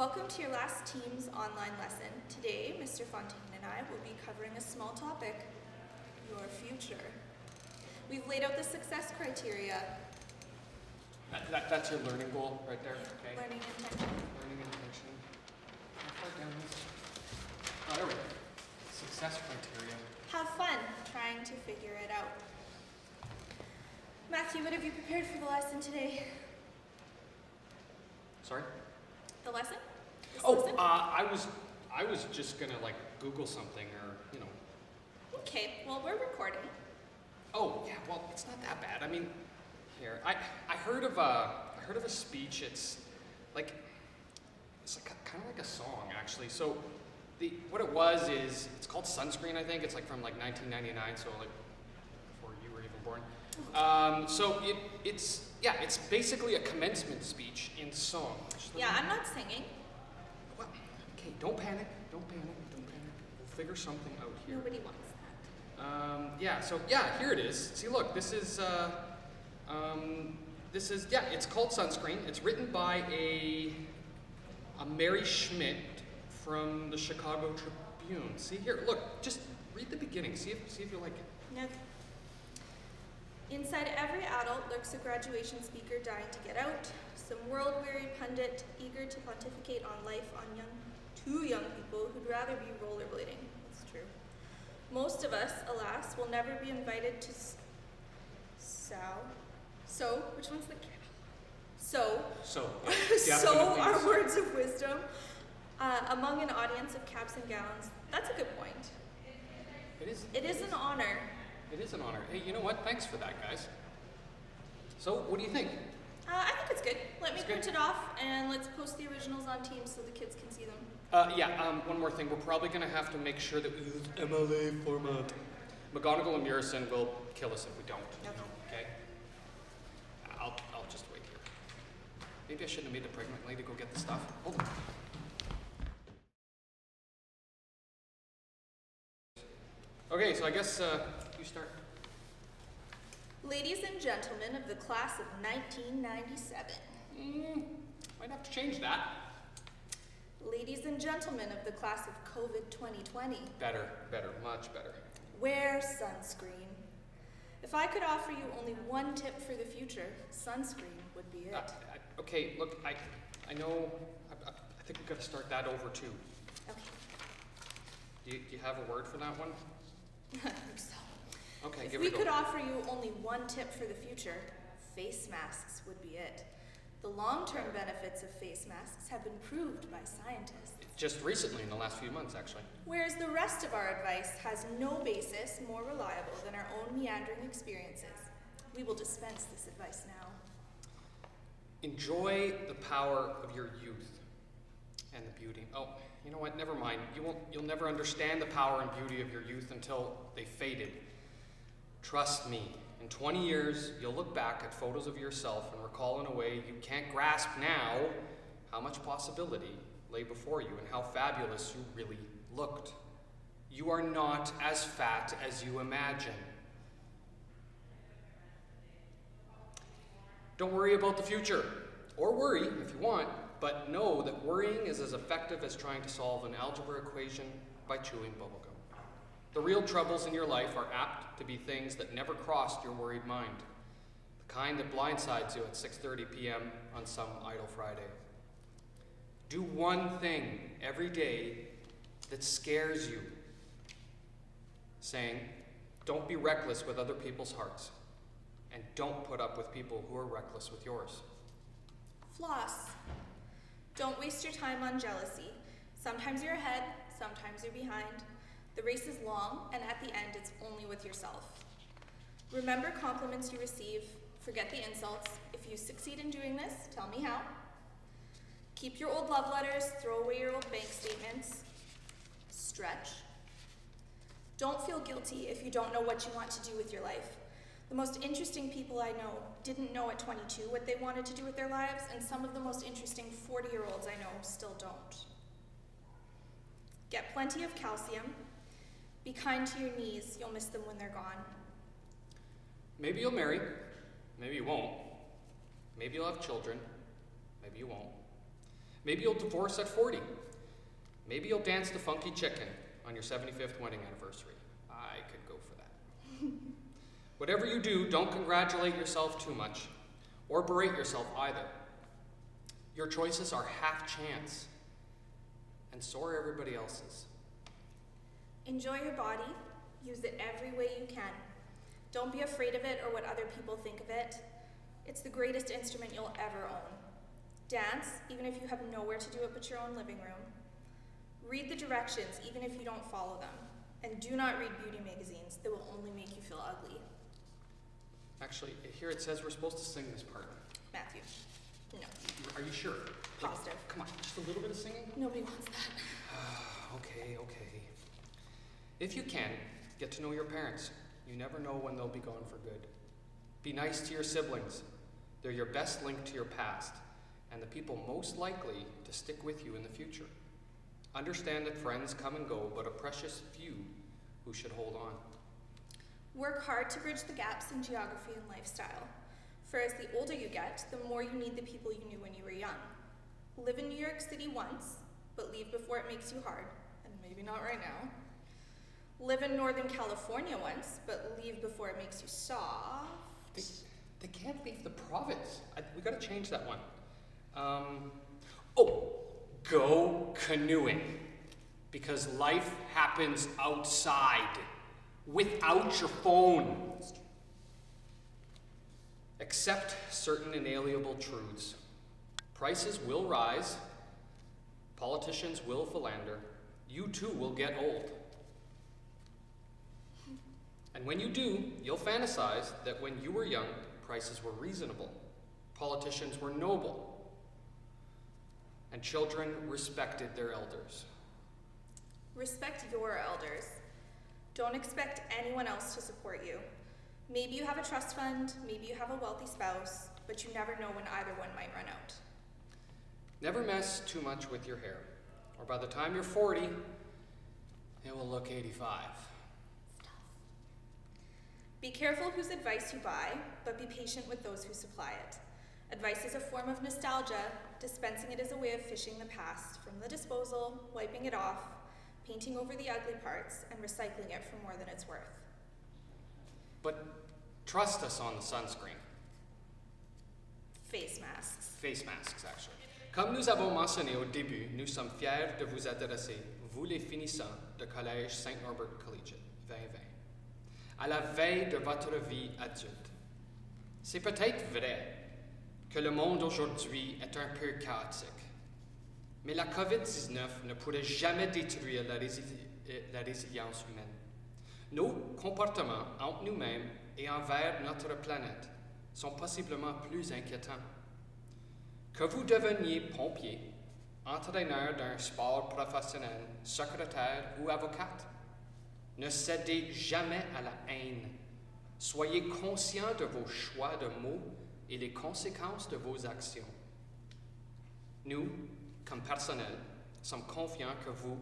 Welcome to your last Teams online lesson. Today, Mr. Fontaine and I will be covering a small topic, your future. We've laid out the success criteria. That's your learning goal right there, okay? Learning intention. Learning intention. How far down this? Oh, there we go. Success criteria. Have fun trying to figure it out. Matthew, what have you prepared for the lesson today? Sorry? The lesson? This Oh, lesson? I was just gonna like Google something or, you know. Okay, well, we're recording. Oh, yeah, well, it's not that bad. I mean, here, I heard of a speech. It's like kind of like a song, actually. So what it was is, it's called Sunscreen, I think. It's like from like 1999, so like before you were even born. So it's basically a commencement speech in song. Yeah, I'm not singing. Well, okay, don't panic. We'll figure something out here. Nobody wants that. Here it is. See, look, this is it's called Sunscreen. It's written by a Mary Schmich from the Chicago Tribune. See here, look, just read the beginning. See if you like it. No. Inside every adult lurks a graduation speaker dying to get out, some world-weary pundit eager to pontificate on life on two young people who'd rather be rollerblading. That's true. Most of us, alas, will never be invited to which one's the our words of wisdom among an audience of caps and gowns. That's a good point. It is an honor. It is an honor. Hey, you know what? Thanks for that, guys. So, what do you think? I think it's good. Let me print it off, and let's post the originals on Teams so the kids can see them. One more thing. We're probably going to have to make sure that we use MLA format. McGonagall and Murison will kill us if we don't. Okay? I'll just wait here. Maybe I shouldn't have made the pregnant lady go get the stuff. Hold on. Okay, so I guess you start. Ladies and gentlemen of the class of 1997. Might have to change that. Ladies and gentlemen of the class of COVID 2020. Better, much better. Wear sunscreen. If I could offer you only one tip for the future, sunscreen would be it. Okay, look, I know, I think we've got to start that over too. Okay. Do you have a word for that one? I think so. Okay, if give it a go. we could offer you only one tip for the future, face masks would be it. The long-term benefits of face masks have been proved by scientists. Just recently, in the last few months, actually. Whereas the rest of our advice has no basis more reliable than our own meandering experiences. We will dispense this advice now. Enjoy the power of your youth and the beauty. Oh, you know what? Never mind. You'll never understand the power and beauty of your youth until they faded. Trust me. In 20 years, you'll look back at photos of yourself and recall in a way you can't grasp now how much possibility lay before you and how fabulous you really looked. You are not as fat as you imagine. Don't worry about the future, or worry if you want, but know that worrying is as effective as trying to solve an algebra equation by chewing bubblegum. The real troubles in your life are apt to be things that never crossed your worried mind, the kind that blindsides you at 6:30 p.m. on some idle Friday. Do one thing every day that scares you, saying, don't be reckless with other people's hearts, and don't put up with people who are reckless with yours. Floss. Don't waste your time on jealousy. Sometimes you're ahead, sometimes you're behind. The race is long, and at the end, it's only with yourself. Remember compliments you receive. Forget the insults. If you succeed in doing this, tell me how. Keep your old love letters. Throw away your old bank statements. Stretch. Don't feel guilty if you don't know what you want to do with your life. The most interesting people I know didn't know at 22 what they wanted to do with their lives, and some of the most interesting 40-year-olds I know still don't. Get plenty of calcium. Be kind to your knees. You'll miss them when they're gone. Maybe you'll marry. Maybe you won't. Maybe you'll have children. Maybe you won't. Maybe you'll divorce at 40. Maybe you'll dance the funky chicken on your 75th wedding anniversary. I could go for that. Whatever you do, don't congratulate yourself too much, or berate yourself either. Your choices are half chance, and so are everybody else's. Enjoy your body. Use it every way you can. Don't be afraid of it or what other people think of it. It's the greatest instrument you'll ever own. Dance, even if you have nowhere to do it but your own living room. Read the directions, even if you don't follow them. And do not read beauty magazines. They will only make you feel ugly. Actually, here it says we're supposed to sing this part. Matthew, no. Are you sure? Positive. Come on, just a little bit of singing? Nobody wants that. Okay. If you can, get to know your parents. You never know when they'll be gone for good. Be nice to your siblings. They're your best link to your past, and the people most likely to stick with you in the future. Understand that friends come and go, but a precious few who should hold on. Work hard to bridge the gaps in geography and lifestyle. For as the older you get, the more you need the people you knew when you were young. Live in New York City once, but leave before it makes you hard, and maybe not right now. Live in Northern California once, but leave before it makes you soft. They can't leave the province. We gotta change that one. Go canoeing. Because life happens outside, without your phone. Accept certain inalienable truths. Prices will rise. Politicians will philander. You too will get old. And when you do, you'll fantasize that when you were young, prices were reasonable, politicians were noble, and children respected their elders. Respect your elders. Don't expect anyone else to support you. Maybe you have a trust fund, maybe you have a wealthy spouse, but you never know when either one might run out. Never mess too much with your hair, or by the time you're 40, it will look 85. Be careful whose advice you buy, but be patient with those who supply it. Advice is a form of nostalgia. Dispensing it is a way of fishing the past from the disposal, wiping it off, painting over the ugly parts, and recycling it for more than it's worth. But trust us on the sunscreen. Face masks. Face masks, actually. Comme nous avons mentionné au début, nous sommes fiers de vous adresser, vous les finissants de Collège Saint-Norbert Collegiate 2020. À la veille de votre vie adulte. C'est peut-être vrai que le monde aujourd'hui est un peu chaotique, mais la COVID-19 ne pourrait jamais détruire la résilience humaine. Nos comportements entre nous-mêmes et envers notre planète sont possiblement plus inquiétants. Que vous deveniez pompier, entraîneur d'un sport professionnel, secrétaire ou avocate, ne cédez jamais à la haine. Soyez conscient de vos choix de mots et les conséquences de vos actions. Nous, comme personnel, sommes confiants que vous,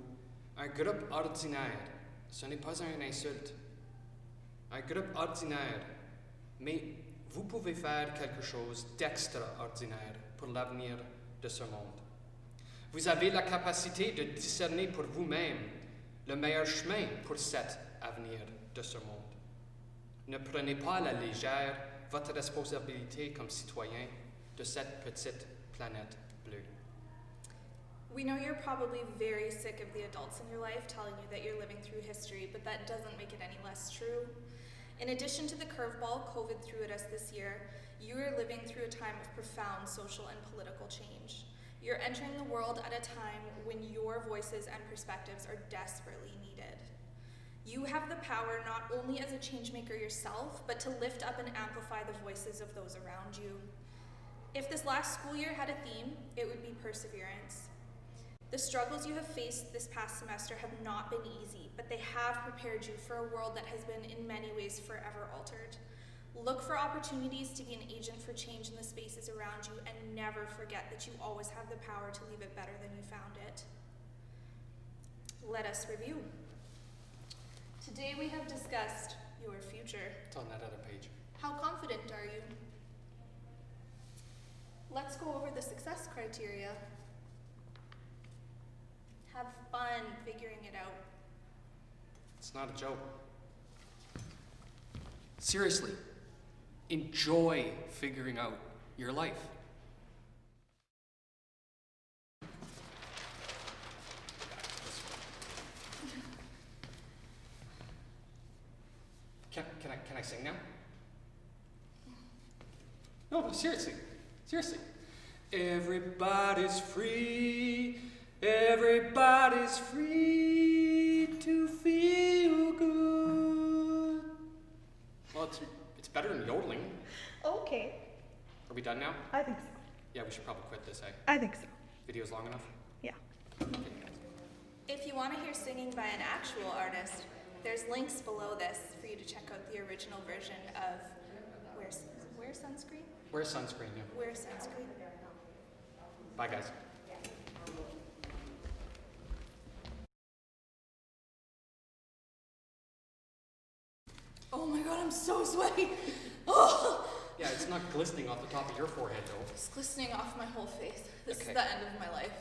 un groupe ordinaire, ce n'est pas une insulte. Un groupe ordinaire, mais vous pouvez faire quelque chose d'extraordinaire pour l'avenir de ce monde. Vous avez la capacité de discerner pour vous-même le meilleur chemin pour cet avenir de ce monde. Ne prenez pas à la légère votre responsabilité comme citoyen de cette petite planète bleue. We know you're probably very sick of the adults in your life telling you that you're living through history, but that doesn't make it any less true. In addition to the curveball COVID threw at us this year, you are living through a time of profound social and political change. You're entering the world at a time when your voices and perspectives are desperately needed. You have the power not only as a changemaker yourself, but to lift up and amplify the voices of those around you. If this last school year had a theme, it would be perseverance. The struggles you have faced this past semester have not been easy, but they have prepared you for a world that has been in many ways forever altered. Look for opportunities to be an agent for change in the spaces around you, and never forget that you always have the power to leave it better than you found it. Let us review. Today we have discussed your future. It's on that other page. How confident are you? Let's go over the success criteria. Have fun figuring it out. It's not a joke. Seriously, enjoy figuring out your life. Can I sing now? No, seriously. Everybody's free to feel good. Well, it's better than yodeling. Okay. Are we done now? I think so. Yeah, we should probably quit this, eh? I think so. Video's long enough? Yeah. Okay. If you want to hear singing by an actual artist, there's links below this for you to check out the original version of Wear Sunscreen? Wear Sunscreen, yeah. Wear Sunscreen. Bye, guys. Oh my god, I'm so sweaty. Oh. Yeah, it's not glistening off the top of your forehead, though. It's glistening off my whole face. This is Okay. the end of my life.